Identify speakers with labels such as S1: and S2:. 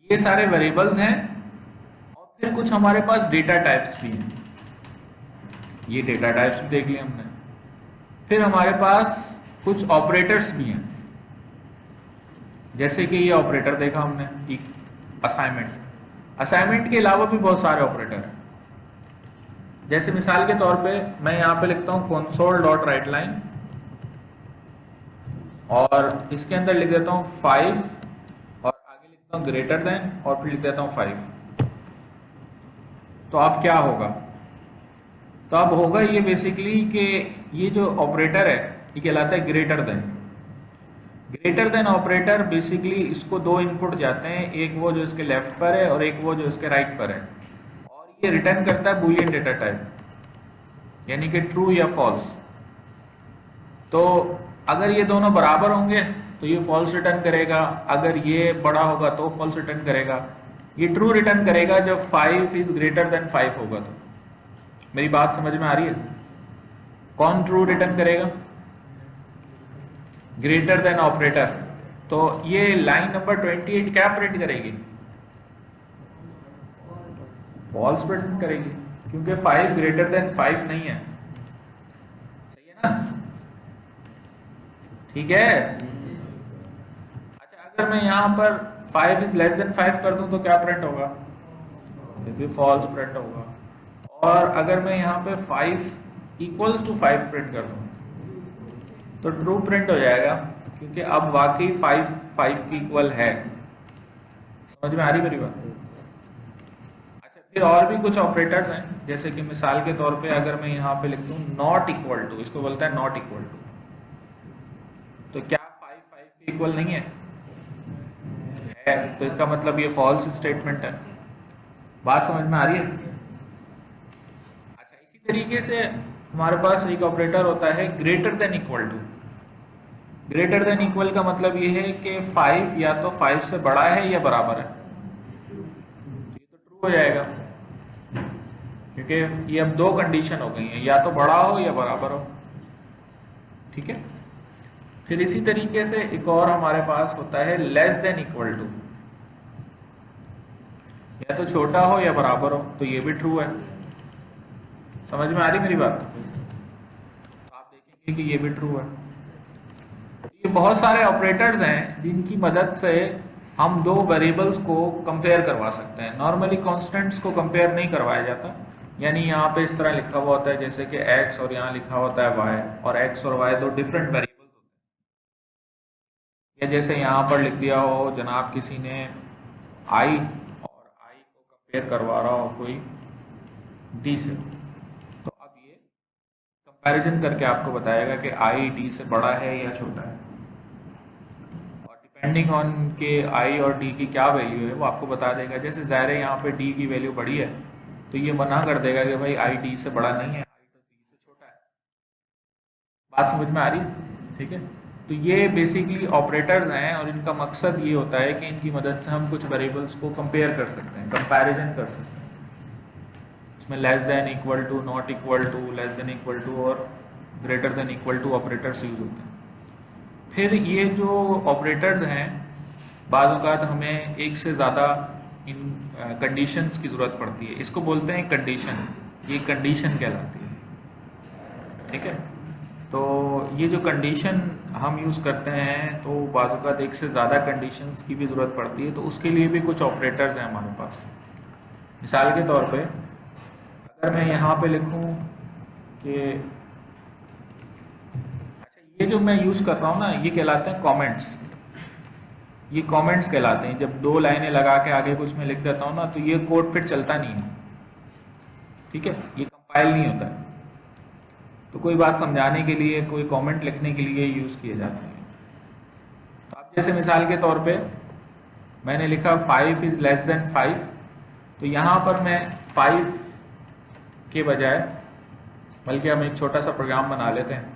S1: ये सारे वेरिएबल्स हैं और फिर कुछ हमारे पास डेटा टाइप्स भी हैं। ये डेटा टाइप्स भी देख लिए हमने। फिर हमारे पास कुछ ऑपरेटर्स भी हैं, जैसे कि ये ऑपरेटर देखा हमने, असाइनमेंट। असाइनमेंट के अलावा भी बहुत सारे ऑपरेटर हैं। जैसे मिसाल के तौर पे मैं यहाँ पे लिखता हूँ console.writeLine और इसके अंदर लिख देता हूँ 5 और आगे लिखता हूँ ग्रेटर देन और फिर लिख देता हूँ 5। तो अब क्या होगा? तो अब होगा ये बेसिकली कि ये जो ऑपरेटर है ये कहलाता है greater then. Greater than operator basically इसको दो इनपुट जाते हैं, एक वो जो इसके लेफ्ट पर है और एक वो जो इसके राइट पर है, और ये रिटर्न करता है बूलियन डेटा टाइप, यानी कि ट्रू या फॉल्स। तो अगर ये दोनों बराबर होंगे तो ये फॉल्स रिटर्न करेगा, अगर ये बड़ा होगा तो फॉल्स रिटर्न करेगा। ये ट्रू रिटर्न करेगा जब 5 इज ग्रेटर देन 5 होगा। तो मेरी बात समझ में आ रही है? कौन ट्रू रिटर्न करेगा? Greater than operator. तो ये लाइन नंबर 28 क्या प्रिंट करेगी? फॉल्स प्रिंट करेगी, क्योंकि 5 ग्रेटर देन 5 नहीं है। सही है ना? ठीक है। अच्छा, अगर मैं यहां पर 5 इज लेस देन 5 कर दूं तो क्या प्रिंट होगा? ये फॉल्स प्रिंट होगा। और अगर मैं यहाँ पे 5 इक्वल्स टू 5 प्रिंट कर दूं तो ट्रू प्रिंट हो जाएगा, क्योंकि अब वाकई 5 की इक्वल है। समझ में आ रही मेरी बात? अच्छा, फिर और भी कुछ ऑपरेटर्स हैं, जैसे कि मिसाल के तौर पे अगर मैं यहाँ पे लिख दूं नॉट इक्वल टू, इसको बोलता है नॉट इक्वल टू। तो क्या 5 के इक्वल नहीं है? तो इसका मतलब ये फॉल्स स्टेटमेंट है। बात समझ में आ रही है? अच्छा, इसी तरीके से हमारे पास एक ऑपरेटर होता है greater than equal to. Greater than equal का मतलब ये है कि 5 या तो 5 से बड़ा है या बराबर है। ये तो ट्रू हो जाएगा, क्योंकि ये अब दो कंडीशन हो गई हैं, या तो बड़ा हो या बराबर हो। ठीक है। फिर इसी तरीके से एक और हमारे पास होता है लेस देन इक्वल टू। या तो छोटा हो या बराबर हो, तो ये भी ट्रू है। समझ में आ रही मेरी बात? तो आप देखेंगे कि ये भी ट्रू है। ये बहुत सारे ऑपरेटर्स हैं जिनकी मदद से हम दो वेरिएबल्स को कंपेयर करवा सकते हैं। नॉर्मली कांस्टेंट्स को कंपेयर नहीं करवाया जाता, यानी यहाँ पे इस तरह लिखा हुआ होता है जैसे कि x और यहाँ लिखा होता है y, और x और y दो डिफरेंट वेरिएबल्स होते हैं। या जैसे यहाँ पर लिख दिया हो जनाब किसी ने i और i को कंपेयर करवा रहा हो कोई d से, तो अब ये कंपैरिजन करके आपको बताएगा कि i d से बड़ा है या छोटा है, और डिपेंडिंग ऑन के i और d की क्या वैल्यू है वो आपको बता देगा। जैसे ज़ाहिर है यहाँ पे d की वैल्यू बड़ी है तो ये मना कर देगा कि भाई i d से बड़ा नहीं है, i तो d से छोटा है। बात समझ में आ रही है? ठीक है। तो ये बेसिकली ऑपरेटर्स हैं और इनका मकसद ये होता है कि इनकी मदद से हम कुछ वेरिएबल्स को कंपेयर कर सकते हैं, कंपैरिजन कर सकते हैं। इसमें less than equal to, not equal to, less than equal to और greater than equal to operators use होते हैं। फिर ये जो ऑपरेटर्स हैं, बाज़ औक़ात हमें एक से ज़्यादा इन कंडीशंस की ज़रूरत पड़ती है। इसको बोलते हैं कंडीशन, ये कंडीशन कहलाती है। ठीक है। तो ये जो कंडीशन हम यूज़ करते हैं तो बाज़ औक़ात एक से ज़्यादा कंडीशंस की भी ज़रूरत पड़ती है, तो उसके लिए भी कुछ ऑपरेटर्स हैं हमारे पास। मिसाल के तौर पे अगर मैं यहाँ पे लिखूँ कि अच्छा, ये जो मैं यूज़ कर रहा हूँ ना ये कहलाते हैं कमेंट्स। ये कमेंट्स कहलाते हैं। जब दो लाइनें लगा के आगे कुछ मैं लिख देता हूँ ना तो ये कोड फिर चलता नहीं है। ठीक है, ये कंपाइल नहीं होता है। तो कोई बात समझाने के लिए, कोई कमेंट लिखने के लिए यूज़ किए जाते हैं। तो अब जैसे मिसाल के तौर पे मैंने लिखा 5 इज़ लेस देन 5, तो यहाँ पर मैं 5 के बजाय बल्कि हम एक छोटा सा प्रोग्राम बना लेते हैं।